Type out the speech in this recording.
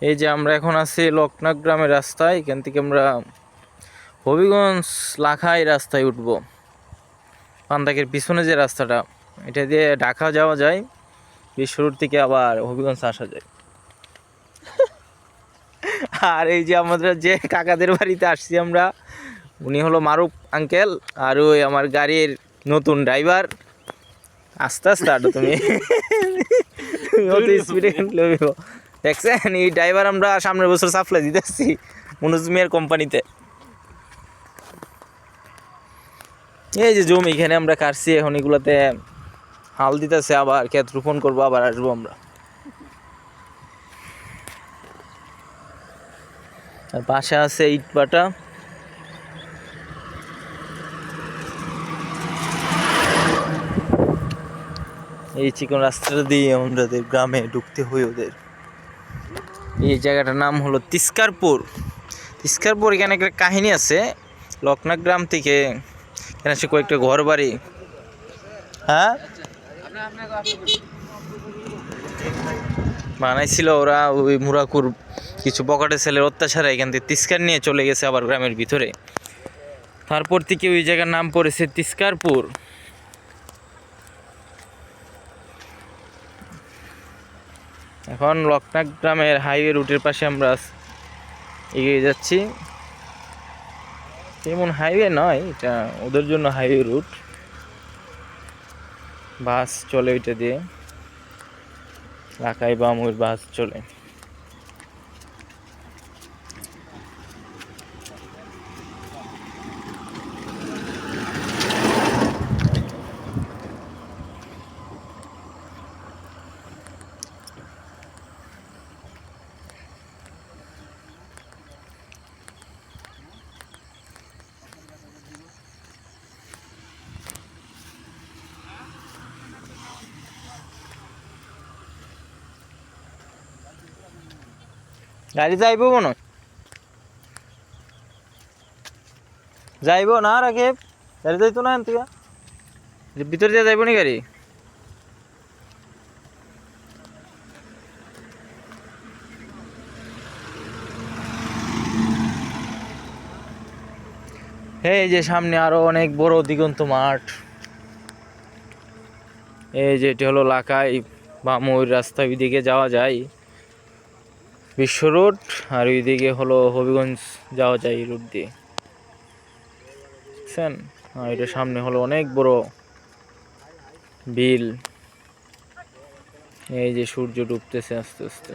এই যে আমরা এখন আছি লোকনাথ গ্রামের রাস্তায়। এখান থেকে আমরা হবিগঞ্জ লাখাই রাস্তায় উঠব। পান্দাকের পিছনে যে রাস্তাটা, এটা দিয়ে ঢাকা যাওয়া যায়, বিশ্ব রোড থেকে আবার হবিগঞ্জ আসা যায়। আর এই যে আমাদের যে কাকাদের বাড়িতে আসছি আমরা, উনি হলো মারুফ আঙ্কেল, আর ওই আমার গাড়ির নতুন ড্রাইভার। আস্তে আস্তে আটো তুমি, অত স্পিডে দেখছেন? এই ড্রাইভার আমরা সামনের বছর সাপ্লাই দিতেছি মনোজ মিয়ার কোম্পানিতে। এই যে জমি এখানে আমরা কাটছি, এখন এগুলাতে হাল দিতেছে, আবার ক্ষেত রোপণ করবো, আবার আসবো আমরা। আর পাশে আছে ইট ভাটা। এই চিকন রাস্তাটা দিয়ে আমাদের গ্রামে ঢুকতে হয় ওদের। এই জায়গাটার নাম হলো তিস্কারপুর। তিস্কারপুর, এখানে একটা কাহিনী আছে। লোকনাথ গ্রাম থেকে এখানে সে কয়েকটা ঘর বাড়ি, হ্যাঁ, বানাইছিল ওরা। ওই মুরাকুর কিছু বকাটে ছেলের অত্যাচারে এখান থেকে তিস্কার নিয়ে চলে গেছে আবার গ্রামের ভিতরে। তারপর থেকে ওই জায়গার নাম পড়েছে তিস্কারপুর। এখন লোকনাথ গ্রামের হাইওয়ে রুটের পাশে আমরা এগিয়ে যাচ্ছি। তেমন হাইওয়ে নয়, এটা ওদের জন্য হাইওয়ে রুট। বাস চলে ওইটা দিয়ে, লাখাই বামুর বাস চলে। গাড়ি যাইব মনে যাইব না, রাখে গাড়ি যাইতো না এনতে ভিতর দিয়ে যাইব নি গাড়ি। এই যে সামনে আরো অনেক বড় দিগন্ত মাঠ। এই যে এটি হলো লাখাই বামুর রাস্তা, ওইদিকে যাওয়া যায় বিশ্ব রোড, আর ওইদিকে হলো হবিগঞ্জ যাওয়া যায় এই রুট দিয়ে, বুঝছেন? আর এটা সামনে হলো অনেক বড় বিল। এই যে সূর্য ডুবতেছে আস্তে আস্তে।